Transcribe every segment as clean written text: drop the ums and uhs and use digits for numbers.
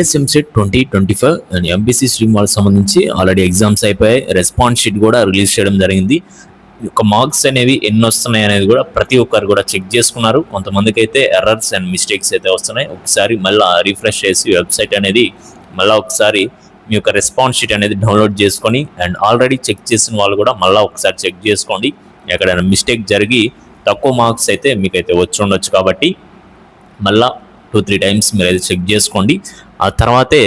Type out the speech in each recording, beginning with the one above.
EAMCET 2025 and MPC stream వాళ్ళకి సంబంధించి already exams అయిపోయాయి. రెస్పాన్స్ షీట్ కూడా రిలీజ్ చేయడం జరిగింది. ఒక మార్క్స్ అనేవి ఎన్ని వస్తున్నాయి అనేది కూడా ప్రతి ఒక్కరు కూడా చెక్ చేసుకున్నారు. కొంతమందికి అయితే ఎర్రర్స్ అండ్ మిస్టేక్స్ అయితే వస్తున్నాయి. ఒకసారి మళ్ళీ రిఫ్రెష్ చేసి వెబ్సైట్ అనేది మళ్ళీ ఒకసారి మీ యొక్క రెస్పాన్స్ షీట్ అనేది డౌన్లోడ్ చేసుకొని అండ్ ఆల్రెడీ చెక్ చేసిన వాళ్ళు కూడా మళ్ళీ ఒకసారి చెక్ చేసుకోండి. ఎక్కడైనా మిస్టేక్ జరిగి తక్కువ మార్క్స్ అయితే మీకైతే వచ్చి ఉండొచ్చు. కాబట్టి మళ్ళీ 2-3 టైమ్స్ మీరు అయితే చెక్ చేసుకోండి. ఆ తర్వాతే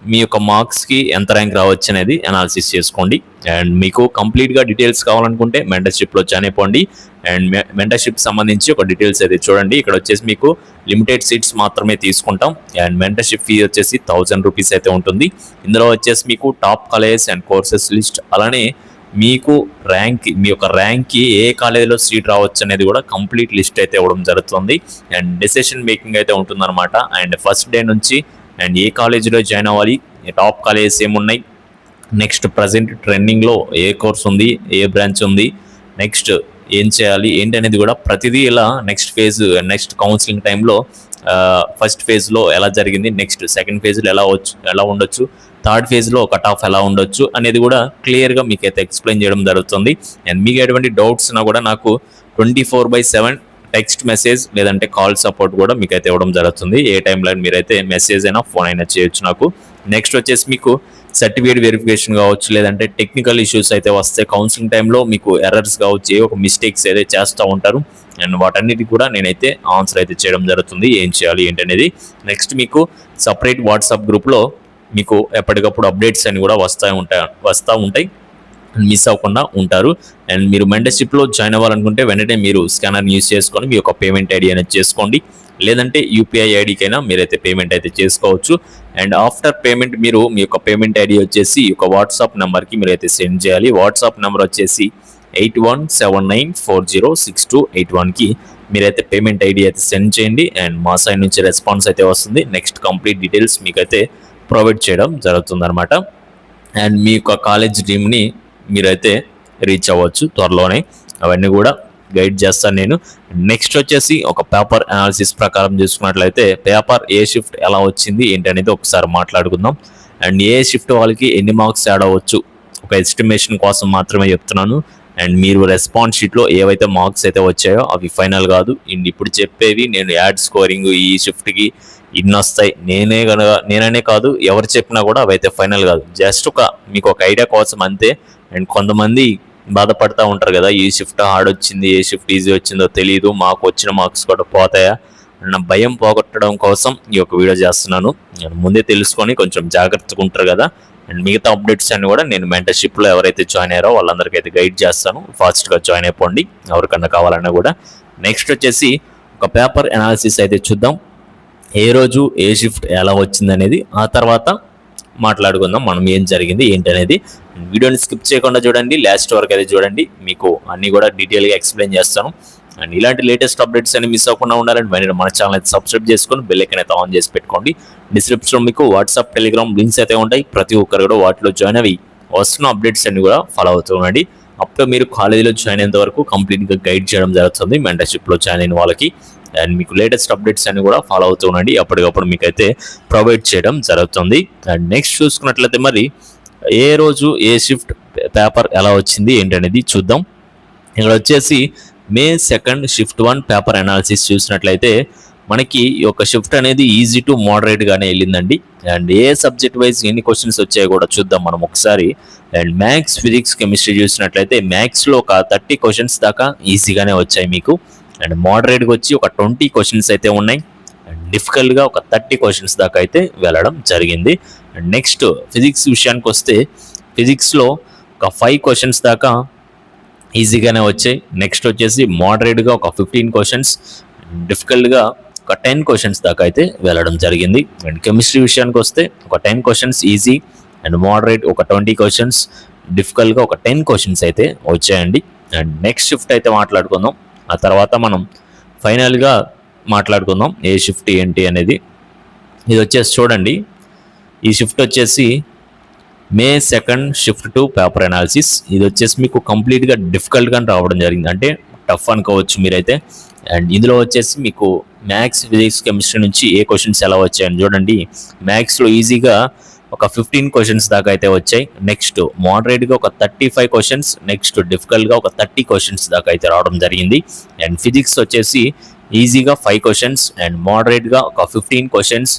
మీ యొక్క మార్క్స్కి ఎంత ర్యాంక్ రావచ్చు అనేది అనాలిసిస్ చేసుకోండి. అండ్ మీకు కంప్లీట్గా డీటెయిల్స్ కావాలనుకుంటే మెంటర్షిప్లో జాయిన్ అయిపోండి. అండ్ మెంటర్షిప్ సంబంధించి ఒక డీటెయిల్స్ అయితే చూడండి. ఇక్కడ వచ్చేసి మీకు లిమిటెడ్ సీట్స్ మాత్రమే తీసుకుంటాం. అండ్ మెంటర్షిప్ ఫీ వచ్చేసి 1000 రూపీస్ అయితే ఉంటుంది. ఇందులో వచ్చేసి మీకు top colleges and courses list, అలానే మీకు మీ యొక్క ర్యాంక్కి ఏ కాలేజీలో సీట్ రావచ్చు అనేది కూడా కంప్లీట్ లిస్ట్ అయితే ఇవ్వడం జరుగుతుంది. అండ్ డెసిషన్ మేకింగ్ అయితే ఉంటుందన్నమాట. అండ్ ఫస్ట్ డే నుంచి అండ్ ఏ కాలేజీలో జాయిన్ అవ్వాలి, టాప్ కాలేజెస్ ఏమున్నాయి, నెక్స్ట్ ప్రజెంట్ ట్రెండింగ్లో ఏ కోర్స్ ఉంది, ఏ బ్రాంచ్ ఉంది, నెక్స్ట్ ఏం చేయాలి ఏంటి అనేది కూడా ప్రతిదీ ఇలా నెక్స్ట్ కౌన్సిలింగ్ టైంలో ఫస్ట్ ఫేజ్లో ఎలా జరిగింది, నెక్స్ట్ సెకండ్ ఫేజ్లో ఎలా ఉండొచ్చు, థర్డ్ ఫేజ్లో కట్ ఆఫ్ ఎలా ఉండొచ్చు అనేది కూడా క్లియర్గా మీకైతే ఎక్స్ప్లెయిన్ చేయడం జరుగుతుంది. అండ్ మీకు ఎటువంటి డౌట్స్ ఉన్నా కూడా నాకు 24/7 టెక్స్ట్ మెసేజ్ లేదంటే కాల్ సపోర్ట్ కూడా మీకైతే ఇవ్వడం జరుగుతుంది. ఏ టైంలో మీరైతే మెసేజ్ అయినా ఫోన్ అయినా చేయొచ్చు నాకు. నెక్స్ట్ వచ్చేసి మీకు సర్టిఫికేట్ వెరిఫికేషన్ కావచ్చు, లేదంటే టెక్నికల్ ఇష్యూస్ అయితే వస్తే కౌన్సిలింగ్ టైంలో మీకు ఎర్రర్స్ కావచ్చు, ఏ ఒక మిస్టేక్స్ అయితే చేస్తూ ఉంటారు. అండ్ వాటన్నిటికి కూడా నేనైతే ఆన్సర్ అయితే చేయడం జరుగుతుంది, ఏం చేయాలి ఏంటనేది. నెక్స్ట్ మీకు సపరేట్ వాట్సాప్ గ్రూప్లో మీకు ఎప్పటికప్పుడు అప్డేట్స్ అని కూడా వస్తూ ఉంటాయి, మిస్ అవ్వకుండా ఉంటారు. అండ్ మీరు మెంటర్షిప్లో జాయిన్ అవ్వాలనుకుంటే వెంటనే మీరు స్కానర్ని యూజ్ చేసుకొని మీ యొక్క పేమెంట్ ఐడి అనేది చేసుకోండి, లేదంటే యూపీఐ ఐడికైనా మీరైతే పేమెంట్ అయితే చేసుకోవచ్చు. అండ్ ఆఫ్టర్ పేమెంట్ మీరు మీ యొక్క పేమెంట్ ఐడి వచ్చేసి ఈ యొక్క వాట్సాప్ నెంబర్కి మీరైతే సెండ్ చేయాలి. వాట్సాప్ నెంబర్ వచ్చేసి 8179406281కి మీరైతే పేమెంట్ ఐడి అయితే సెండ్ చేయండి. అండ్ మా సైడ్ నుంచి రెస్పాన్స్ అయితే వస్తుంది. నెక్స్ట్ కంప్లీట్ డీటెయిల్స్ మీకైతే ప్రొవైడ్ చేయడం జరుగుతుందన్నమాట. అండ్ మీ యొక్క కాలేజ్ టీమ్ని మీరైతే రీచ్ అవ్వచ్చు త్వరలోనే. అవన్నీ కూడా గైడ్ చేస్తాను నేను. నెక్స్ట్ వచ్చేసి ఒక పేపర్ అనాలిసిస్ ప్రకారం చూసుకున్నట్లయితే పేపర్ ఏ షిఫ్ట్ ఎలా వచ్చింది ఏంటి అనేది ఒకసారి మాట్లాడుకుందాం. అండ్ ఏ షిఫ్ట్ వాళ్ళకి ఎన్ని మార్క్స్ యాడ్ అవ్వచ్చు ఒక ఎస్టిమేషన్ కోసం మాత్రమే చెప్తున్నాను. అండ్ మీరు రెస్పాన్స్ షీట్లో ఏవైతే మార్క్స్ అయితే వచ్చాయో అవి ఫైనల్ కాదు. ఇప్పుడు చెప్పేవి నేను యాడ్ స్కోరింగ్ ఈ షిఫ్ట్కి ఇన్ని వస్తాయి నేననే కాదు, ఎవరు చెప్పినా కూడా అవైతే ఫైనల్ కాదు. జస్ట్ మీకు ఒక ఐడియా కోసం అంతే. అండ్ కొంతమంది బాధపడతా ఉంటారు కదా, ఈ షిఫ్ట్ హార్డ్ వచ్చింది, ఏ షిఫ్ట్ ఈజీ వచ్చిందో తెలియదు, మాకు వచ్చిన మార్క్స్ కూడా పోతాయా అన్న భయం పోగొట్టడం కోసం ఈ యొక్క వీడియో చేస్తున్నాను. ముందే తెలుసుకొని కొంచెం జాగ్రత్తగా ఉంటారు కదా. అండ్ మిగతా అప్డేట్స్ అన్ని కూడా నేను మెంటర్షిప్లో ఎవరైతే జాయిన్ అయ్యారో వాళ్ళందరికీ అయితే గైడ్ చేస్తాను. ఫాస్ట్గా జాయిన్ అయిపోండి ఎవరికన్నా కావాలన్నా కూడా. నెక్స్ట్ వచ్చేసి ఒక పేపర్ అనాలిసిస్ అయితే చూద్దాం. ఏ రోజు ఏ షిఫ్ట్ ఎలా వచ్చింది అనేది ఆ తర్వాత మాట్లాడుకుందాం మనం ఏం జరిగింది ఏంటి అనేది. వీడియోని స్కిప్ చేయకుండా చూడండి, లాస్ట్ వరకు అయితే చూడండి, మీకు అన్నీ కూడా డీటెయిల్గా ఎక్స్ప్లెయిన్ చేస్తాను. అండ్ ఇలాంటి లేటెస్ట్ అప్డేట్స్ అన్ని మిస్ అవ్వకుండా ఉండాలంటే వెంటనే మన ఛానల్ అయితే సబ్స్క్రైబ్ చేసుకొని బెల్ ఐకాన్ అయితే ఆన్ చేసి పెట్టుకోండి. డిస్క్రిప్షన్లో మీకు వాట్సాప్, టెలిగ్రామ్ లింక్స్ అయితే ఉంటాయి. ప్రతి ఒక్కరు కూడా వాటిలో జాయిన్ అవి వస్తున్న అప్డేట్స్ అన్ని కూడా ఫాలో అవుతూ ఉండండి. అప్పుడు మీరు కాలేజీలో జాయిన్ అయ్యేంత వరకు కంప్లీట్గా గైడ్ చేయడం జరుగుతుంది మెంటర్షిప్లో జాయిన్ అయిన వాళ్ళకి. అండ్ మీకు లేటెస్ట్ అప్డేట్స్ అన్ని కూడా ఫాలో అవుతూ ఉండండి, అప్పటికప్పుడు మీకైతే ప్రొవైడ్ చేయడం జరుగుతుంది. అండ్ నెక్స్ట్ చూసుకున్నట్లయితే మరి ఏ రోజు ఏ షిఫ్ట్ పేపర్ ఎలా వచ్చింది ఏంటనేది చూద్దాం. ఇక్కడ వచ్చేసి May 2 షిఫ్ట్ 1 పేపర్ అనాలిసిస్ చూసినట్లయితే మనకి ఈ యొక్క షిఫ్ట్ అనేది ఈజీ టు మోడరేట్గానే వెళ్ళిందండి. అండ్ ఏ సబ్జెక్ట్ వైజ్ ఎన్ని క్వశ్చన్స్ వచ్చాయో కూడా చూద్దాం మనం ఒకసారి. అండ్ మ్యాథ్స్, ఫిజిక్స్, కెమిస్ట్రీ చూసినట్లయితే మ్యాథ్స్లో ఒక 30 క్వశ్చన్స్ దాకా ఈజీగానే వచ్చాయి మీకు. అండ్ మోడరేట్గా వచ్చి ఒక 20 క్వశ్చన్స్ అయితే ఉన్నాయి. అండ్ డిఫికల్ట్గా ఒక 30 క్వశ్చన్స్ దాకా అయితే వెళ్ళడం జరిగింది. అండ్ నెక్స్ట్ ఫిజిక్స్ విషయానికి వస్తే ఫిజిక్స్లో ఒక 5 క్వశ్చన్స్ దాకా ఈజీగానే వచ్చాయి. నెక్స్ట్ వచ్చేసి మోడరేట్గా ఒక 15 క్వశ్చన్స్, డిఫికల్ట్గా ఒక 10 క్వశ్చన్స్ దాకా అయితే వెళ్ళడం జరిగింది. అండ్ కెమిస్ట్రీ విషయానికి వస్తే ఒక 10 క్వశ్చన్స్ ఈజీ, అండ్ మోడరేట్ ఒక 20 క్వశ్చన్స్, డిఫికల్ట్గా ఒక 10 క్వశ్చన్స్ అయితే వచ్చాయండి. అండ్ నెక్స్ట్ షిఫ్ట్ అయితే మాట్లాడుకుందాం. ఆ తర్వాత మనం ఫైనల్గా మాట్లాడుకుందాం ఏ షిఫ్ట్ ఏంటి అనేది. ఇది వచ్చేసి చూడండి, ఈ షిఫ్ట్ వచ్చేసి May 2 షిఫ్ట్ 2 పేపర్ అనాలిసిస్. ఇది వచ్చేసి మీకు కంప్లీట్గా డిఫికల్ట్గా రావడం జరిగింది, అంటే టఫ్ అనుకోవచ్చు మీరైతే. అండ్ ఇందులో వచ్చేసి మీకు మ్యాథ్స్, ఫిజిక్స్, కెమిస్ట్రీ నుంచి ఏ క్వశ్చన్స్ ఎలా వచ్చాయని చూడండి. మ్యాథ్స్లో ఈజీగా ఒక 15 క్వశ్చన్స్ దాకా అయితే వచ్చాయి. నెక్స్ట్ మోడరేట్గా ఒక 35 క్వశ్చన్స్, నెక్స్ట్ డిఫికల్ట్గా ఒక 30 క్వశ్చన్స్ దాకా అయితే రావడం జరిగింది. అండ్ ఫిజిక్స్ వచ్చేసి ఈజీగా 5 క్వశ్చన్స్ అండ్ మోడరేట్గా ఒక 15 క్వశ్చన్స్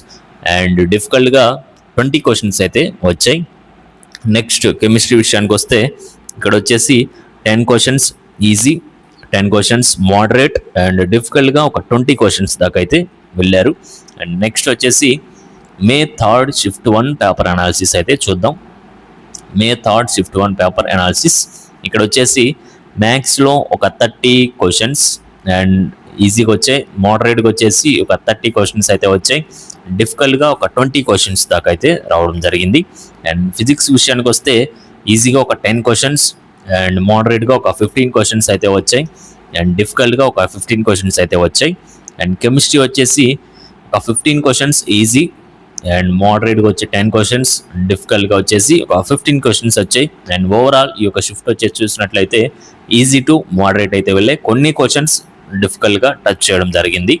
అండ్ డిఫికల్ట్గా 20 క్వశ్చన్స్ అయితే వచ్చాయి. నెక్స్ట్ కెమిస్ట్రీ విషయానికి వస్తే ఇక్కడ వచ్చేసి 10 questions easy, 10 questions moderate and డిఫికల్ట్గా ఒక 20 క్వశ్చన్స్ దాకా అయితే వెళ్ళారు. అండ్ నెక్స్ట్ వచ్చేసి మే 3rd షిఫ్ట్ 1 పేపర్ అనాలిసిస్ అయితే చూద్దాం. మే 3rd షిఫ్ట్ 1 పేపర్ అనాలిసిస్ ఇక్కడ వచ్చేసి మ్యాథ్స్లో ఒక 30 క్వశ్చన్స్ అండ్ ఈజీగా వచ్చాయి. మోడరేట్గా వచ్చేసి ఒక 30 క్వశ్చన్స్ అయితే వచ్చాయి. డిఫికల్ట్గా ఒక 20 క్వశ్చన్స్ దాకా అయితే రావడం జరిగింది. అండ్ ఫిజిక్స్ విషయానికి వస్తే ఈజీగా ఒక 10 క్వశ్చన్స్ అండ్ మోడరేట్గా ఒక 15 క్వశ్చన్స్ అయితే వచ్చాయి అండ్ డిఫికల్ట్గా ఒక 15 క్వశ్చన్స్ అయితే వచ్చాయి. అండ్ కెమిస్ట్రీ వచ్చేసి ఒక 15 క్వశ్చన్స్ ఈజీ అండ్ మోడరేట్గా వచ్చే 10 క్వశ్చన్స్, డిఫికల్ట్గా వచ్చేసి ఒక 15 క్వశ్చన్స్ వచ్చాయి. అండ్ ఓవరాల్ ఈ యొక్క షిఫ్ట్ వచ్చేసి చూసినట్లయితే ఈజీ టు మోడరేట్ అయితే వెళ్ళే కొన్ని క్వశ్చన్స్ డిఫికల్ట్గా టచ్ చేయడం జరిగింది.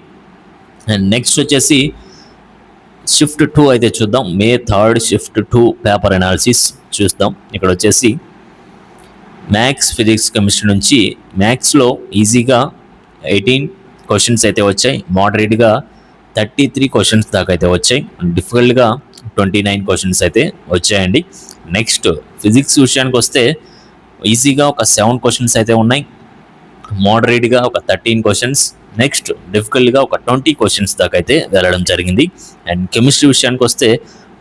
అండ్ నెక్స్ట్ వచ్చేసి షిఫ్ట్ 2 అయితే చూద్దాం. మే 3rd షిఫ్ట్ 2 పేపర్ అనాలిసిస్ చూద్దాం. ఇక్కడ వచ్చేసి మ్యాథ్స్, ఫిజిక్స్, కెమిస్ట్రీ నుంచి మ్యాథ్స్లో ఈజీగా 18 క్వశ్చన్స్ అయితే వచ్చాయి. మోడరేట్గా 33 క్వశ్చన్స్ దాకా అయితే వచ్చాయి. డిఫికల్ట్గా 29 క్వశ్చన్స్ అయితే వచ్చాయండి. నెక్స్ట్ ఫిజిక్స్ విషయానికి వస్తే ఈజీగా ఒక 7 క్వశ్చన్స్ అయితే ఉన్నాయి. మోడరేట్గా ఒక 13 క్వశ్చన్స్, నెక్స్ట్ డిఫికల్ట్గా ఒక 20 క్వశ్చన్స్ దాకా అయితే వెళ్ళడం జరిగింది. అండ్ కెమిస్ట్రీ విషయానికి వస్తే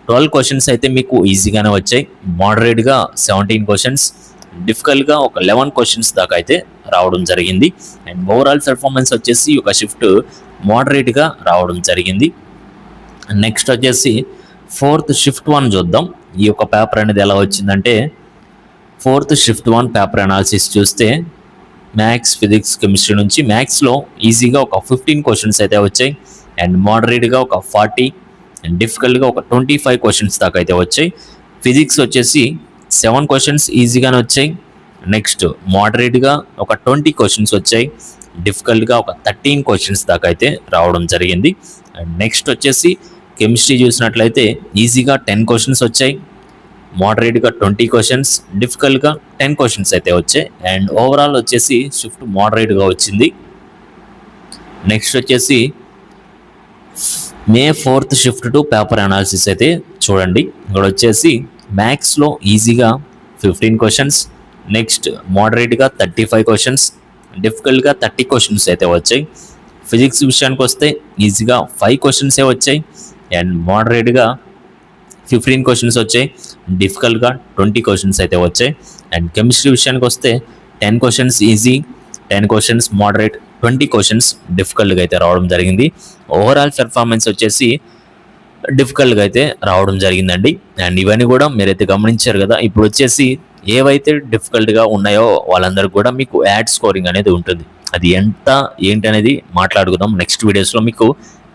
12 క్వశ్చన్స్ అయితే మీకు ఈజీగానే వచ్చాయి. మోడరేట్గా 17 క్వశ్చన్స్, డిఫికల్ట్గా ఒక 11 క్వశ్చన్స్ దాకా అయితే రావడం జరిగింది. అండ్ ఓవరాల్ పెర్ఫార్మెన్స్ వచ్చేసి ఒక షిఫ్ట్ మోడరేట్గా రావడం జరిగింది. నెక్స్ట్ వచ్చేసి 4th షిఫ్ట్ 1 చూద్దాం. ఈ యొక్క పేపర్ అనేది ఎలా వచ్చిందంటే 4th షిఫ్ట్ 1 పేపర్ అనాలిసిస్ చూస్తే మ్యాథ్స్, ఫిజిక్స్, కెమిస్ట్రీ నుంచి మ్యాథ్స్లో ఈజీగా ఒక 15 క్వశ్చన్స్ అయితే వచ్చాయి అండ్ మోడరేట్గా ఒక 40 అండ్ డిఫికల్ట్గా ఒక 25 క్వశ్చన్స్ దాకా అయితే వచ్చాయి. ఫిజిక్స్ వచ్చేసి 7 క్వశ్చన్స్ ఈజీగానే వచ్చాయి. నెక్స్ట్ మోడరేట్గా ఒక 20 క్వశ్చన్స్ వచ్చాయి. డిఫికల్ట్గా ఒక 13 క్వశ్చన్స్ దాకా అయితే రావడం జరిగింది. అండ్ నెక్స్ట్ వచ్చేసి కెమిస్ట్రీ చూసినట్లయితే ఈజీగా 10 క్వశ్చన్స్ వచ్చాయి. మోడరేట్గా 20 క్వశ్చన్స్, డిఫికల్ట్గా 10 క్వశ్చన్స్ అయితే వచ్చాయి. అండ్ ఓవరాల్ వచ్చేసి షిఫ్ట్ మోడరేట్గా వచ్చింది. నెక్స్ట్ వచ్చేసి మే 4th షిఫ్ట్ 2 పేపర్ అనాలిసిస్ అయితే చూడండి. ఇక్కడ వచ్చేసి మ్యాథ్స్లో ఈజీగా 15 క్వశ్చన్స్, నెక్స్ట్ మోడరేట్గా 35 క్వశ్చన్స్, డిఫికల్ట్గా 30 క్వశ్చన్స్ అయితే వచ్చాయి. ఫిజిక్స్ విషయానికి వస్తే ఈజీగా 5 క్వశ్చన్సే వచ్చాయి అండ్ మోడరేట్గా 15 క్వశ్చన్స్ వచ్చాయి. డిఫికల్ట్గా 20 క్వశ్చన్స్ అయితే వచ్చాయి. అండ్ కెమిస్ట్రీ విషయానికి వస్తే 10 questions easy, 10 questions moderate, 20 questions డిఫికల్ట్గా అయితే రావడం జరిగింది. ఓవరాల్ పెర్ఫార్మెన్స్ వచ్చేసి డిఫికల్ట్గా అయితే రావడం జరిగిందండి. అండ్ ఇవన్నీ కూడా మీరైతే గమనించారు కదా. ఇప్పుడు వచ్చేసి ఏవైతే డిఫికల్ట్గా ఉన్నాయో వాళ్ళందరికీ కూడా మీకు యాడ్ స్కోరింగ్ అనేది ఉంటుంది. అది ఎంత ఏంటి అనేది మాట్లాడుకుందాం. నెక్స్ట్ వీడియోస్లో మీకు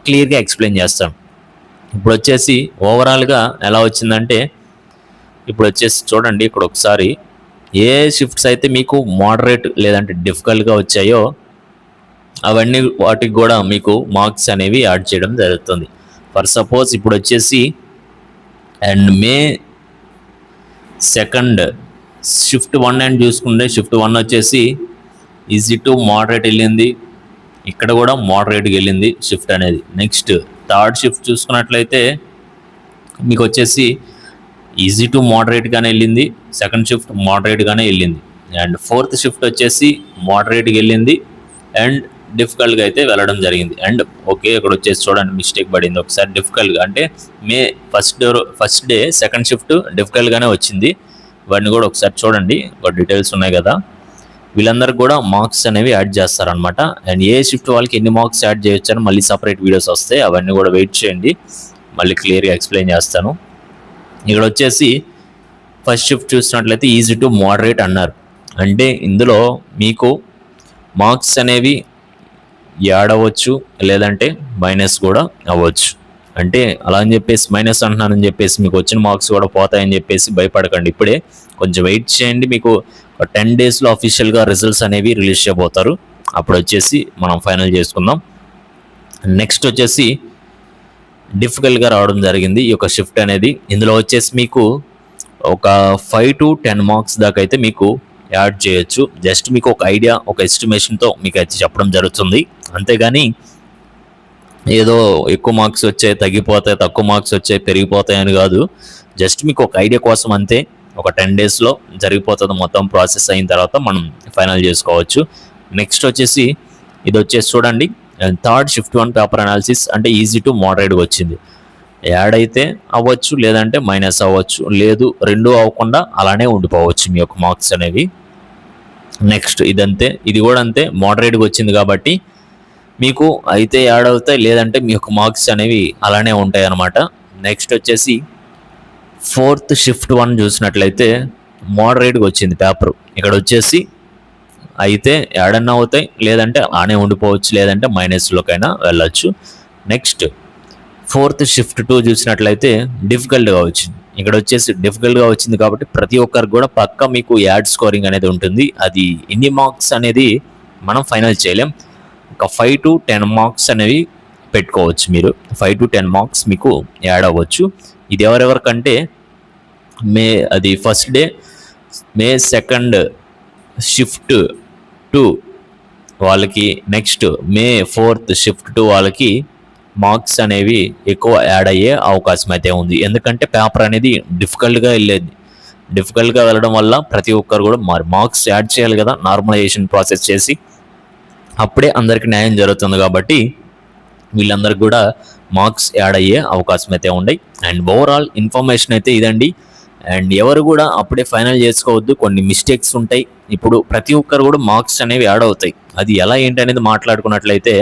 క్లియర్గా ఎక్స్ప్లెయిన్ చేస్తాను. ఇప్పుడు వచ్చేసి ఓవరాల్గా ఎలా వచ్చిందంటే ఇప్పుడు వచ్చేసి చూడండి. ఇక్కడ ఒకసారి ఏ షిఫ్ట్స్ అయితే మీకు మోడరేట్ లేదంటే డిఫికల్ట్గా వచ్చాయో అవన్నీ వాటికి కూడా మీకు మార్క్స్ అనేవి యాడ్ చేయడం జరుగుతుంది. ఫర్ సపోజ్ ఇప్పుడు వచ్చేసి and May 2nd shift 1 and చూసుకుంటే షిఫ్ట్ 1 వచ్చేసి ఈజీ టు మోడరేట్ వెళ్ళింది. ఇక్కడ కూడా మోడరేట్గా వెళ్ళింది షిఫ్ట్ అనేది. నెక్స్ట్ 3rd షిఫ్ట్ చూసుకున్నట్లయితే మీకు వచ్చేసి ఈజీ టు మోడరేట్గానే వెళ్ళింది. 2nd షిఫ్ట్ మోడరేట్గానే వెళ్ళింది. అండ్ 4th షిఫ్ట్ వచ్చేసి మోడరేట్గా వెళ్ళింది అండ్ డిఫికల్ట్గా అయితే వెళ్ళడం జరిగింది. అండ్ ఓకే ఇక్కడ వచ్చేసి చూడండి మిస్టేక్ పడింది ఒకసారి. డిఫికల్ట్గా అంటే May first day 2nd shift డిఫికల్ట్గానే వచ్చింది. ఇవన్నీ కూడా ఒకసారి చూడండి. ఒక డీటెయిల్స్ ఉన్నాయి కదా. వీళ్ళందరికీ కూడా మార్క్స్ అనేవి యాడ్ చేస్తారనమాట. అండ్ ఏ షిఫ్ట్ వాళ్ళకి ఎన్ని మార్క్స్ యాడ్ చేయొచ్చు అని మళ్ళీ సపరేట్ వీడియోస్ వస్తాయి. అవన్నీ కూడా వెయిట్ చేయండి, మళ్ళీ క్లియర్గా ఎక్స్ప్లెయిన్ చేస్తాను. ఇక్కడ వచ్చేసి ఫస్ట్ షిఫ్ట్ చూసినట్లయితే ఈజీ టు మోడరేట్ అన్నారు. అంటే ఇందులో మీకు మార్క్స్ అనేవి యాడ్ అవ్వచ్చు లేదంటే మైనస్ కూడా అవ్వచ్చు. అంటే అలా అని చెప్పేసి మైనస్ అంటున్నానని చెప్పేసి మీకు వచ్చిన మార్క్స్ కూడా పోతాయని చెప్పేసి భయపడకండి. ఇప్పుడే కొంచెం వెయిట్ చేయండి. మీకు 10 డేస్లో అఫీషియల్గా రిజల్ట్స్ అనేవి రిలీజ్ చేయబోతారు. అప్పుడు వచ్చేసి మనం ఫైనల్ చేసుకుందాం. నెక్స్ట్ వచ్చేసి డిఫికల్ట్గా రావడం జరిగింది ఈ యొక్క షిఫ్ట్ అనేది. ఇందులో వచ్చేసి మీకు ఒక 5 to 10 మార్క్స్ దాకా అయితే మీకు యాడ్ చేయొచ్చు. జస్ట్ మీకు ఒక ఐడియా, ఒక ఎస్టిమేషన్తో మీకు అయితే చెప్పడం జరుగుతుంది. అంతేగాని ఏదో ఎక్కువ మార్క్స్ వచ్చాయి తగ్గిపోతాయి, తక్కువ మార్క్స్ వచ్చాయి పెరిగిపోతాయి అని కాదు. జస్ట్ మీకు ఒక ఐడియా కోసం అంతే. ఒక 10 డేస్లో జరిగిపోతుంది మొత్తం. ప్రాసెస్ అయిన తర్వాత మనం ఫైనల్ చేసుకోవచ్చు. నెక్స్ట్ వచ్చేసి ఇది వచ్చేసి చూడండి, థర్డ్ షిఫ్ట్ 1 పేపర్ అనాలిసిస్ అంటే ఈజీ టు మోడరేట్గా వచ్చింది. యాడ్ అయితే అవ్వచ్చు, లేదంటే మైనస్ అవ్వచ్చు, లేదు రెండు అవ్వకుండా అలానే ఉండిపోవచ్చు మీ యొక్క మార్క్స్ అనేవి. నెక్స్ట్ ఇదంతే, ఇది కూడా అంతే, మోడరేట్గా వచ్చింది కాబట్టి మీకు అయితే యాడ్ అవుతాయి, లేదంటే మీ యొక్క మార్క్స్ అనేవి అలానే ఉంటాయి అన్నమాట. నెక్స్ట్ వచ్చేసి ఫోర్త్ షిఫ్ట్ 1 చూసినట్లయితే మోడరేట్గా వచ్చింది పేపర్. ఇక్కడ వచ్చేసి అయితే యాడ్ అన్న అవుతాయి, లేదంటే అలానే ఉండిపోవచ్చు, లేదంటే మైనస్లోకైనా వెళ్ళచ్చు. నెక్స్ట్ ఫోర్త్ షిఫ్ట్ 2 చూసినట్లయితే డిఫికల్ట్గా వచ్చింది. ఇక్కడ వచ్చేసి డిఫికల్ట్గా వచ్చింది కాబట్టి ప్రతి ఒక్కరికి కూడా పక్కా మీకు యాడ్ స్కోరింగ్ అనేది ఉంటుంది. అది ఎన్ని మార్క్స్ అనేది మనం ఫైనల్ చేయలేం. ఒక 5 to 10 మార్క్స్ అనేవి పెట్టుకోవచ్చు మీరు. 5 to 10 మార్క్స్ మీకు యాడ్ అవ్వచ్చు. ఇది ఎవరెవరికంటే అది ఫస్ట్ డే, మే 2nd షిఫ్ట్ 2 వాళ్ళకి, నెక్స్ట్ మే 4th షిఫ్ట్ 2 వాళ్ళకి మార్క్స్ అనేవి ఎక్కువ యాడ్ అయ్యే అవకాశం అయితే ఉంది. ఎందుకంటే పేపర్ అనేది డిఫికల్ట్గా వెళ్ళడం వల్ల ప్రతి ఒక్కరు కూడా మార్క్స్ యాడ్ చేయాలి కదా, నార్మలైజేషన్ ప్రాసెస్ చేసి. అప్పుడే అందరికి న్యాయం జరుగుతుంది కాబట్టి వీళ్ళందరికీ కూడా మార్క్స్ యాడ్ అయ్యే అవకాశం అయితే ఉన్నాయి. అండ్ ఓవరాల్ ఇన్ఫర్మేషన్ అయితే ఇదండి. అండ్ ఎవరు కూడా అప్పుడే ఫైనల్ చేసుకోవద్దు, కొన్ని మిస్టేక్స్ ఉంటాయి. ఇప్పుడు ప్రతి ఒక్కరు కూడా మార్క్స్ అనేవి యాడ్ అవుతాయి. అది ఎలా ఏంటి అనేది మాట్లాడుకున్నట్లయితే,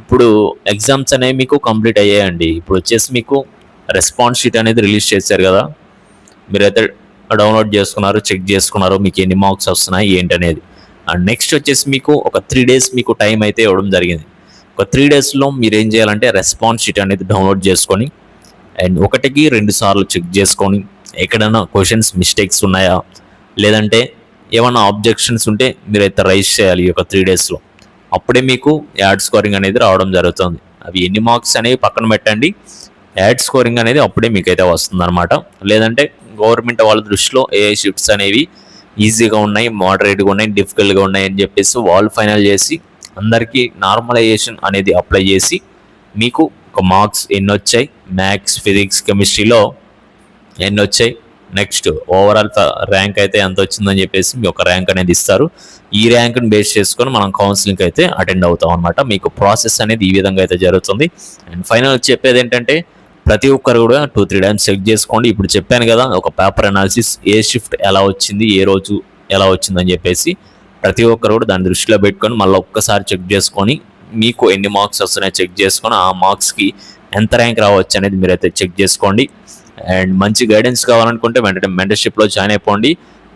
ఇప్పుడు ఎగ్జామ్స్ అనేవి మీకు కంప్లీట్ అయ్యాయండి. ఇప్పుడు వచ్చేసి మీకు రెస్పాన్స్ షీట్ అనేది రిలీజ్ చేశారు కదా, మీరైతే డౌన్లోడ్ చేసుకున్నారు, చెక్ చేసుకున్నారు మీకు ఎన్ని మార్క్స్ వస్తున్నాయి ఏంటి అనేది. అండ్ నెక్స్ట్ వచ్చేసి మీకు ఒక 3 days మీకు టైం అయితే ఇవ్వడం జరిగింది. ఒక 3 daysలో మీరు ఏం చేయాలంటే రెస్పాన్స్ షీట్ అనేది డౌన్లోడ్ చేసుకొని అండ్ 1కి 2 సార్లు చెక్ చేసుకొని ఎక్కడైనా క్వశ్చన్స్ మిస్టేక్స్ ఉన్నాయా, లేదంటే ఏమైనా ఆబ్జెక్షన్స్ ఉంటే మీరైతే రైజ్ చేయాలి ఈ యొక్క 3 daysలో. అప్పుడే మీకు యాడ్ స్కోరింగ్ అనేది రావడం జరుగుతుంది. అవి ఎన్ని మార్క్స్ అనేవి పక్కన పెట్టండి, యాడ్ స్కోరింగ్ అనేది అప్పుడే మీకైతే వస్తుందన్నమాట. లేదంటే గవర్నమెంట్ వాళ్ళ దృష్టిలో ఏ షిఫ్ట్స్ అనేవి ఈజీగా ఉన్నాయి, మోడరేట్గా ఉన్నాయి, డిఫికల్ట్గా ఉన్నాయి అని చెప్పేసి వాళ్ళు ఫైనల్ చేసి అందరికీ నార్మలైజేషన్ అనేది అప్లై చేసి మీకు ఒక మార్క్స్ ఎన్ని వచ్చాయి, మ్యాథ్స్, ఫిజిక్స్, కెమిస్ట్రీలో ఎన్ని వచ్చాయి, నెక్స్ట్ ఓవరాల్ ర్యాంక్ అయితే ఎంత వచ్చిందని చెప్పేసి మీ ఒక ర్యాంక్ అనేది ఇస్తారు. ఈ ర్యాంక్ని బేస్ చేసుకొని మనం కౌన్సిలింగ్ అయితే అటెండ్ అవుతాం అనమాట. మీకు ప్రాసెస్ అనేది ఈ విధంగా అయితే జరుగుతుంది. అండ్ ఫైనల్ చెప్పేది ఏంటంటే ప్రతి ఒక్కరు కూడా 2-3 times చెక్ చేసుకోండి. ఇప్పుడు చెప్పాను కదా ఒక పేపర్ అనాలిసిస్, ఏ షిఫ్ట్ ఎలా వచ్చింది, ఏ రోజు ఎలా వచ్చిందని చెప్పేసి ప్రతి ఒక్కరు కూడా దాన్ని దృష్టిలో పెట్టుకొని మళ్ళీ ఒక్కసారి చెక్ చేసుకొని మీకు ఎన్ని మార్క్స్ వస్తున్నాయో చెక్ చేసుకొని ఆ మార్క్స్కి ఎంత ర్యాంక్ రావచ్చు అనేది మీరైతే చెక్ చేసుకోండి. అండ్ మంచి గైడెన్స్ కావాలనుకుంటే వెంటనే మెంటర్షిప్లో జాయిన్ అయిపోండి.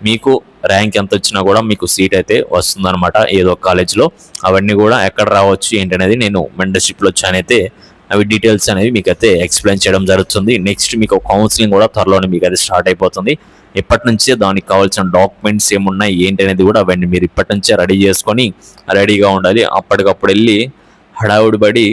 మీకు ర్యాంక్ ఎంత వచ్చినా కూడా మీకు సీట్ అయితే వస్తుందన్నమాట ఏదో కాలేజ్లో. అవన్నీ కూడా ఎక్కడ రావచ్చు ఏంటనేది నేను మెంటర్షిప్లో జాయిన్ అయితే అవి డీటెయిల్స్ అనేవి మీకు అయితే ఎక్స్ప్లెయిన్ చేయడం జరుగుతుంది. నెక్స్ట్ మీకు కౌన్సిలింగ్ కూడా త్వరలోనే మీకు అయితే స్టార్ట్ అయిపోతుంది. ఇప్పటి నుంచే దానికి కావాల్సిన డాక్యుమెంట్స్ ఏమున్నాయి ఏంటి అనేది కూడా అవన్నీ మీరు ఇప్పటి నుంచే రెడీ చేసుకొని రెడీగా ఉండాలి. అప్పటికప్పుడు వెళ్ళి హడావుడి పడి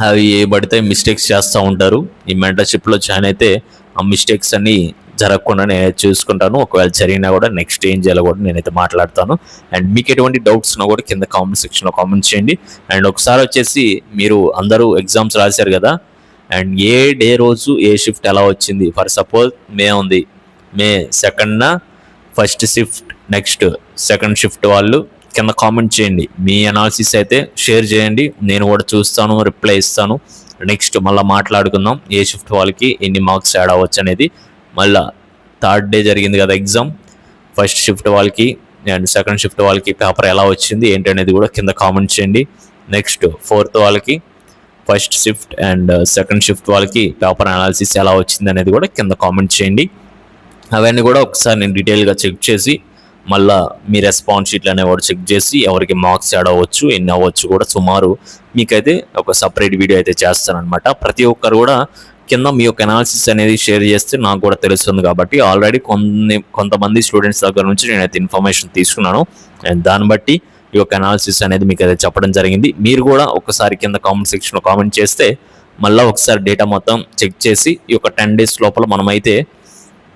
అవి ఏ పడితే మిస్టేక్స్ చేస్తూ ఉంటారు. ఈ మెంటర్షిప్లో జాయిన్ అయితే ఆ మిస్టేక్స్ అన్నీ జరగకుండా నేను చూసుకుంటాను. ఒకవేళ జరిగినా కూడా నెక్స్ట్ ఏం చేయాలో కూడా నేనైతే మాట్లాడతాను. అండ్ మీకు ఎటువంటి డౌట్స్ ఉన్నా కూడా కింద కామెంట్ సెక్షన్లో కామెంట్ చేయండి. అండ్ ఒకసారి వచ్చేసి మీరు అందరూ ఎగ్జామ్స్ రాశారు కదా, అండ్ ఏ డే రోజు ఏ షిఫ్ట్ ఎలా వచ్చింది, ఫర్ సపోజ్ మే ఉంది, మే 2nd first shift, next 2nd shift వాళ్ళు కింద కామెంట్ చేయండి. మీ అనాలిసిస్ అయితే షేర్ చేయండి, నేను కూడా చూస్తాను, రిప్లై ఇస్తాను. నెక్స్ట్ మళ్ళీ మాట్లాడుకుందాం ఏ షిఫ్ట్ వాళ్ళకి ఎన్ని మార్క్స్ యాడ్ అవ్వచ్చు అనేది. మళ్ళీ 3rd డే జరిగింది కదా ఎగ్జామ్, ఫస్ట్ షిఫ్ట్ వాళ్ళకి అండ్ 2nd షిఫ్ట్ వాళ్ళకి పేపర్ ఎలా వచ్చింది ఏంటి అనేది కూడా కింద కామెంట్ చేయండి. నెక్స్ట్ 4th వాళ్ళకి first shift and 2nd shift వాళ్ళకి పేపర్ అనాలిసిస్ ఎలా వచ్చింది అనేది కూడా కింద కామెంట్ చేయండి. అవన్నీ కూడా ఒకసారి నేను డీటెయిల్గా చెక్ చేసి మళ్ళీ మీ రెస్పాన్స్ షీట్లు అనేవి కూడా చెక్ చేసి ఎవరికి మార్క్స్ యాడ్ అవ్వచ్చు ఎన్ని అవ్వచ్చు కూడా సుమారు మీకైతే ఒక సపరేట్ వీడియో అయితే చేస్తానన్నమాట. ప్రతి ఒక్కరు కూడా కింద మీ యొక్క అనాలిసిస్ అనేది షేర్ చేస్తే నాకు కూడా తెలుస్తుంది. కాబట్టి ఆల్రెడీ కొంతమంది స్టూడెంట్స్ దగ్గర నుంచి నేనైతే ఇన్ఫర్మేషన్ తీసుకున్నాను. అండ్ దాన్ని బట్టి ఈ యొక్క అనాలిసిస్ అనేది మీకు అయితే చెప్పడం జరిగింది. మీరు కూడా ఒకసారి కింద కామెంట్ సెక్షన్లో కామెంట్ చేస్తే మళ్ళీ ఒకసారి డేటా మొత్తం చెక్ చేసి ఈ యొక్క 10 days లోపల మనమైతే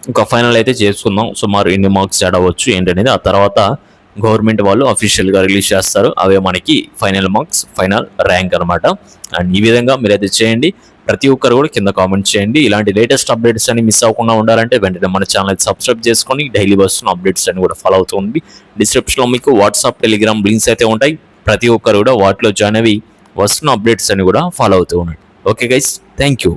ఇంకా ఫైనల్ అయితే చేసుకుందాం. సుమారు ఎన్ని మార్క్స్ యాడ్ అవ్వచ్చు ఏంటనేది ఆ తర్వాత గవర్నమెంట్ వాళ్ళు అఫీషియల్గా రిలీజ్ చేస్తారు. అవే మనకి ఫైనల్ మార్క్స్, ఫైనల్ ర్యాంక్ అనమాట. అండ్ ఈ విధంగా మీరైతే చేయండి. ప్రతి ఒక్కరు కూడా కింద కామెంట్ చేయండి. ఇలాంటి లేటెస్ట్ అప్డేట్స్ అని మిస్ అవ్వకుండా ఉండాలంటే వెంటనే మన ఛానల్ సబ్స్క్రైబ్ చేసుకొని డైలీ వస్తున్న అప్డేట్స్ అని కూడా ఫాలో అవుతూ ఉండి డిస్క్రిప్షన్లో మీకు వాట్సాప్, టెలిగ్రామ్ లింక్స్ అయితే ఉంటాయి. ప్రతి ఒక్కరు కూడా వాటిలో జాయిన్ అవి వస్తున్న అప్డేట్స్ అని కూడా ఫాలో అవుతూ ఉండండి. Okay guys, thank you.